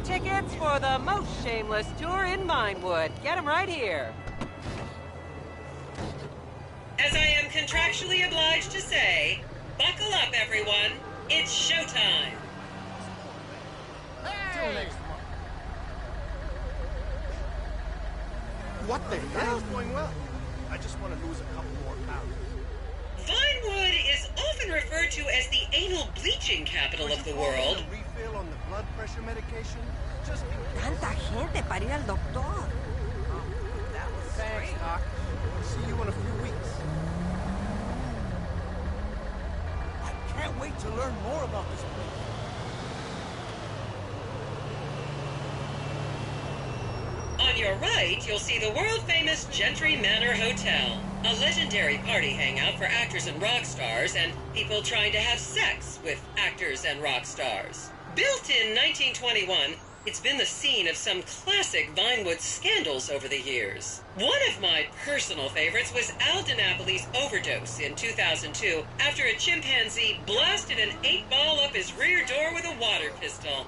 tickets for the most shameless tour in Vinewood. Get them right here. As I am contractually obliged to say, buckle up, everyone. It's showtime. Hey! What the hell? It's going well. I just want to lose a couple more pounds. Vinewood is often referred to as the anal bleaching capital of the world. A refill on the blood pressure medication? Just Tanta gente para ir al doctor. That was thanks, Doc. see you in a few weeks. I can't wait to learn more about this place. On your right, you'll see the world-famous Gentry Manor Hotel, a legendary party hangout for actors and rock stars and people trying to have sex with actors and rock stars. Built in 1921, it's been the scene of some classic Vinewood scandals over the years. One of my personal favorites was Al DiNapoli's overdose in 2002 after a chimpanzee blasted an 8-ball up his rear door with a water pistol.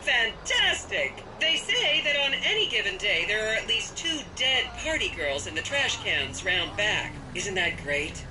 Fantastic! They say that on any given day there are at least 2 dead party girls in the trash cans round back. Isn't that great?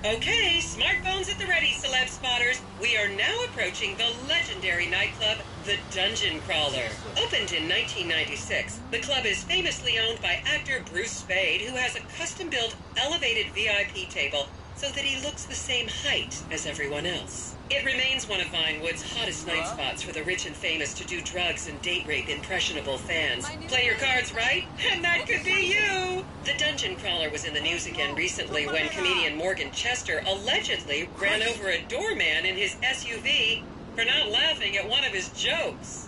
Okay, smartphones at the ready, celeb spotters. We are now approaching the legendary nightclub, the Dungeon Crawler. Opened in 1996, the club is famously owned by actor Bruce Spade, who has a custom-built elevated VIP table so that he looks the same height as everyone else. It remains one of Vinewood's hottest night spots for the rich and famous to do drugs and date rape impressionable fans. Play your cards right, and that could be you! The Dungeon Crawler was in the news again recently when comedian Morgan Chester allegedly ran over a doorman in his SUV for not laughing at one of his jokes.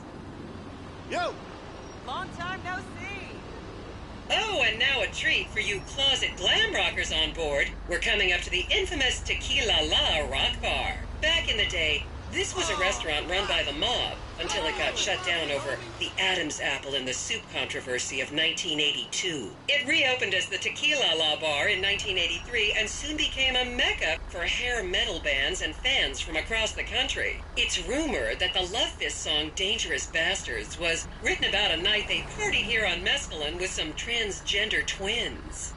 Yo! Long time no see. Oh, and now a treat for you closet glam rockers on board. We're coming up to the infamous Tequila La Rock Bar. Back in the day, this was a restaurant run by the mob until it got shut down over the Adam's apple in the soup controversy of 1982. It reopened as the Tequila La Bar in 1983 and soon became a mecca for hair metal bands and fans from across the country. It's rumored that the Love Fist song Dangerous Bastards was written about a night they partied here on Mescaline with some transgender twins.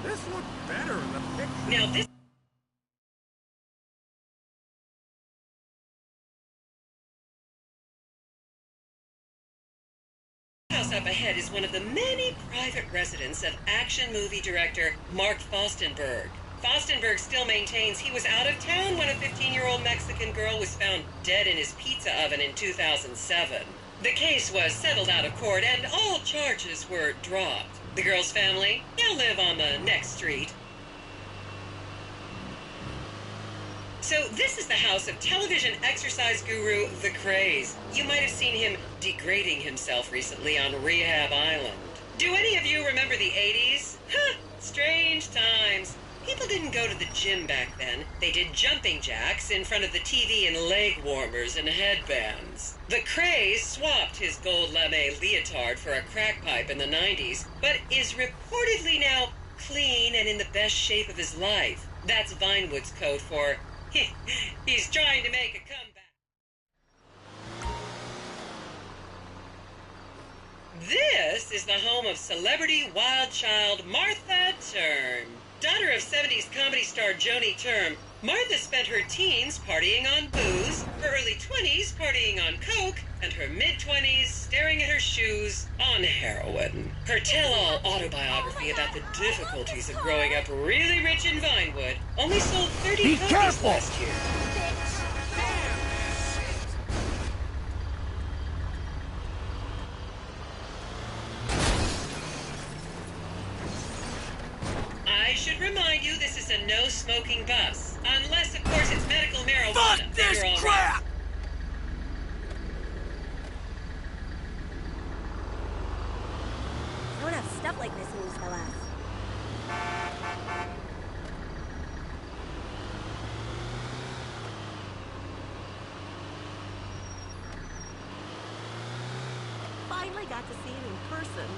This looked better in the picture. Now this house up ahead is one of the many private residence of action movie director Mark Fostenberg. Fostenberg still maintains he was out of town when a 15-year-old Mexican girl was found dead in his pizza oven in 2007. The case was settled out of court and all charges were dropped. The girl's family now live on the next street. So this is the house of television exercise guru The Craze. You might have seen him degrading himself recently on Rehab Island. Do any of you remember the 80s? Huh, strange times. People didn't go to the gym back then. They did jumping jacks in front of the TV and leg warmers and headbands. The Craze swapped his gold lame leotard for a crack pipe in the 90s, but is reportedly now clean and in the best shape of his life. That's Vinewood's code for, he's trying to make a comeback. This is the home of celebrity wild child Martha Term. Daughter of 70s comedy star Joni Term, Martha spent her teens partying on booze, her early 20s partying on coke, and her mid-20s staring at her shoes on heroin. Her tell-all autobiography about the difficulties of growing up really rich in Vinewood only sold 30 copies last year. I should remind you this is a no-smoking bus. Unless, of course, it's medical marijuana. Fuck this You're all crap! right. I don't have stuff like this in East LS. finally got to see it in person.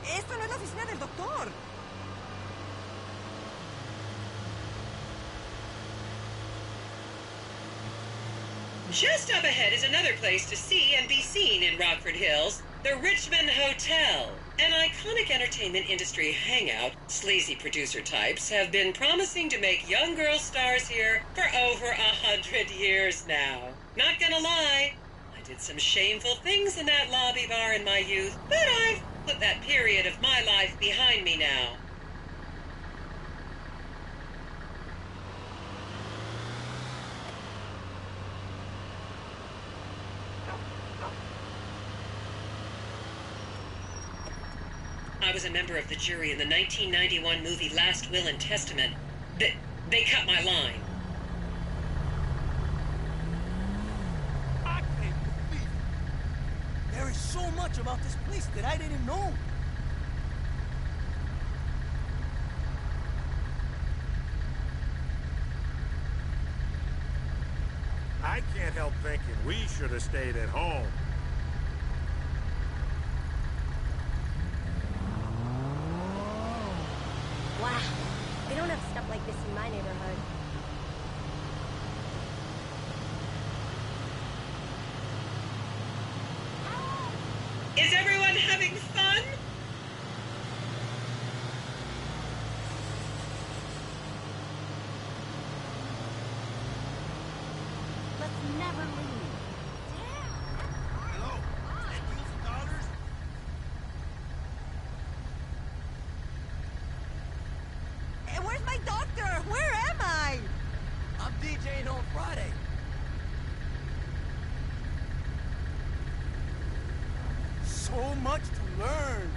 ¡Esto no es la oficina del doctor! Just up ahead is another place to see and be seen in Rockford Hills, the Richmond Hotel. An iconic entertainment industry hangout, sleazy producer types have been promising to make young girl stars here for over 100 years now. Not gonna lie, I did some shameful things in that lobby bar in my youth, but I've put that period of my life behind me now. I was a member of the jury in the 1991 movie Last Will and Testament. They cut my line. I can't believe it. There is so much about this place that I didn't know. I can't help thinking we should have stayed at home. Wow, they don't have stuff like this in my neighborhood. Is everyone having fun? Let's never leave. Hello? Is that you for dollars? Hey, where's my doctor? Where am I? I'm DJing on Friday. So much to learn.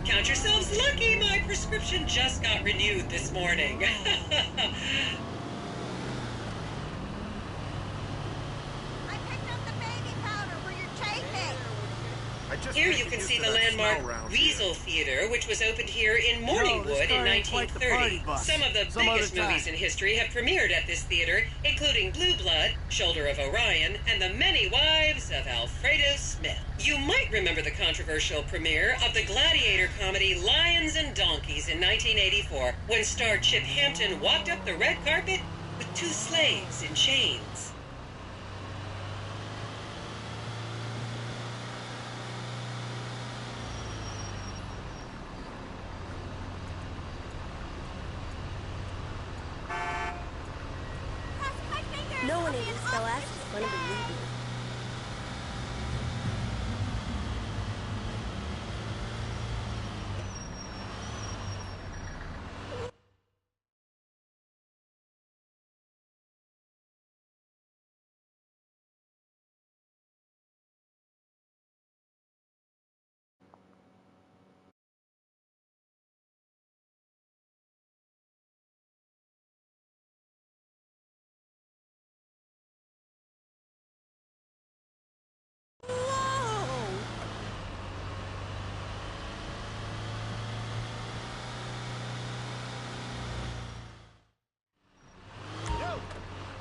Count yourselves lucky, my prescription just got renewed this morning. I picked up the baby powder for your taping. I just Here can't you get can used see to the that landmark smell around here. Weasel Theater, which was opened here in Morningwood in car ain't quite the 1930. party bus. Some of the Some biggest other time. movies in history have premiered at this theater, including Blue Blood, Shoulder of Orion, and The Many Wives of Alfredo Smith. You might remember the controversial premiere of the gladiator comedy Lions and Donkeys in 1984, when star Chip Hampton walked up the red carpet with two slaves in chains. No one in East LS is going to believe me.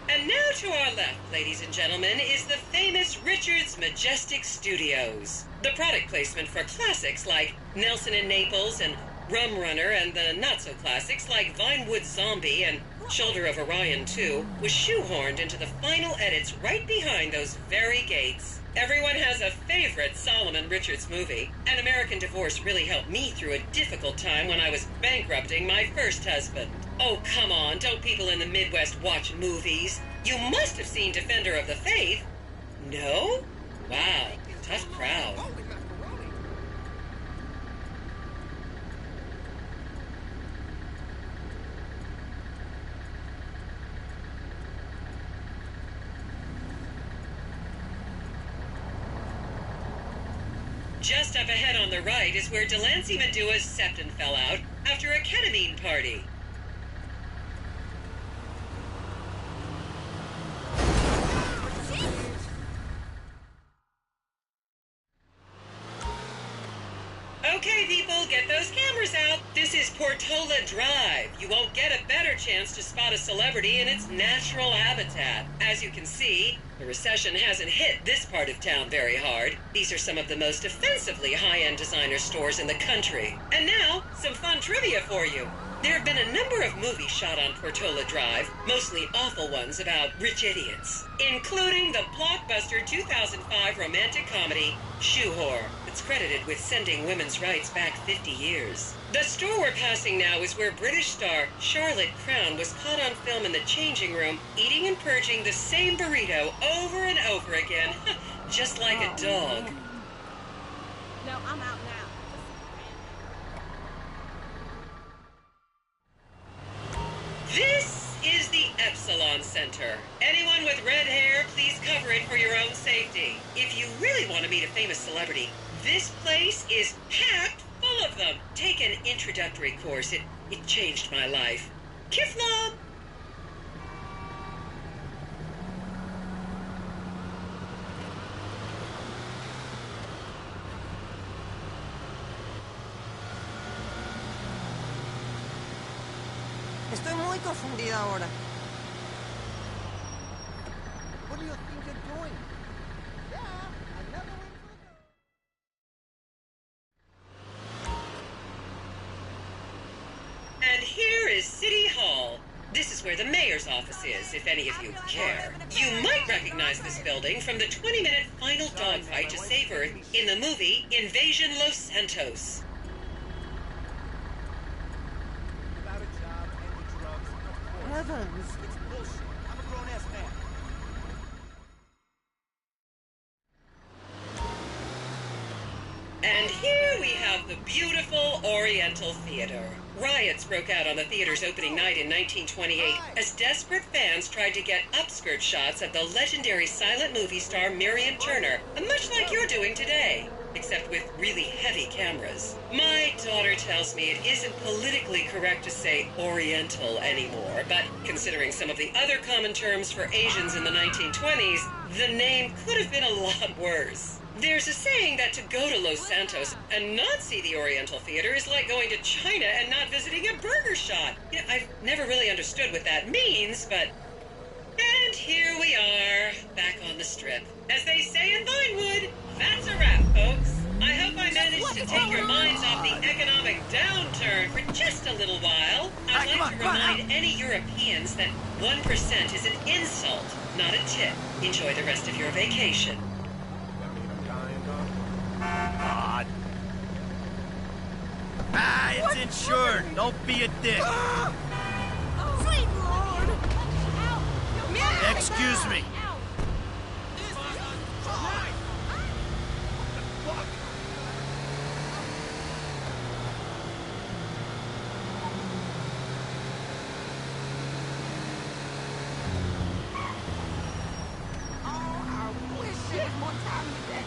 And now to our left, ladies and gentlemen, is the famous Richards Majestic Studios. The product placement for classics like Nelson and Naples and Rum Runner, and the not-so-classics like Vinewood Zombie and Shoulder of Orion 2 was shoehorned into the final edits right behind those very gates. Everyone has a favorite Solomon Richards movie. An American Divorce really helped me through a difficult time when I was bankrupting my first husband. Oh, come on, don't people in the Midwest watch movies? You must have seen Defender of the Faith. No? Wow, tough crowd. Just up ahead on the right is where Delancey Medua's septon fell out after a ketamine party. Okay, people, get those cameras out. This is Portola Drive. You won't get a better chance to spot a celebrity in its natural habitat. As you can see, the recession hasn't hit this part of town very hard. These are some of the most offensively high-end designer stores in the country. And now, some fun trivia for you. There have been a number of movies shot on Portola Drive, mostly awful ones about rich idiots, including the blockbuster 2005 romantic comedy, Shoe Whore. It's credited with sending women's rights back 50 years. The store we're passing now is where British star Charlotte Crown was caught on film in the changing room, eating and purging the same burrito over and over again, just like a dog. No, I'm out now. This is the Epsilon Center. Anyone with red hair, please cover it for your own safety. If you really want to meet a famous celebrity, this place is packed full of them. Take an introductory course. It changed my life. Kiflam! Estoy muy confundida ahora. What do you think you're doing? Yeah, another one for the... And here is City Hall. This is where the mayor's office is, if any of you care. You might recognize this building from the 20-minute final dogfight to save Earth in the movie Invasion Los Santos. Without a job and the drugs, of course. Heavens! It's bullshit. I'm a grown-ass man. And here we have the beautiful Oriental Theater. Riots broke out on the theater's opening night in 1928 as desperate fans tried to get upskirt shots of the legendary silent movie star Miriam Turner, much like you're doing today, except with really heavy cameras. My daughter tells me it isn't politically correct to say Oriental anymore, but considering some of the other common terms for Asians in the 1920s, the name could have been a lot worse. There's a saying that to go to Los Santos and not see the Oriental Theater is like going to China and not visiting a burger shop. You know, I've never really understood what that means, but... And here we are, back on the strip. As they say in Vinewood, that's a wrap, folks. I hope I managed to take your minds off the economic downturn for just a little while. I'd like to remind any Europeans that 1% is an insult, not a tip. Enjoy the rest of your vacation. God. Ah, it's insured. Don't be a dick. Sweet Lord! Ow! Excuse me. Ow! Oh, I wish there was more time today.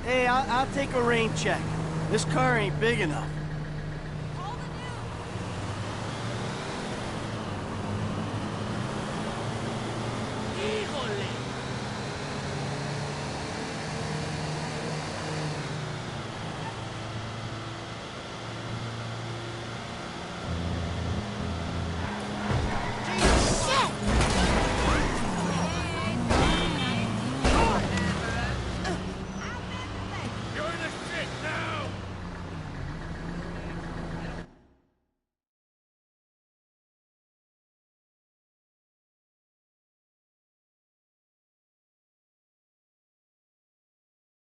Hey, I'll take a rain check. This car ain't big enough.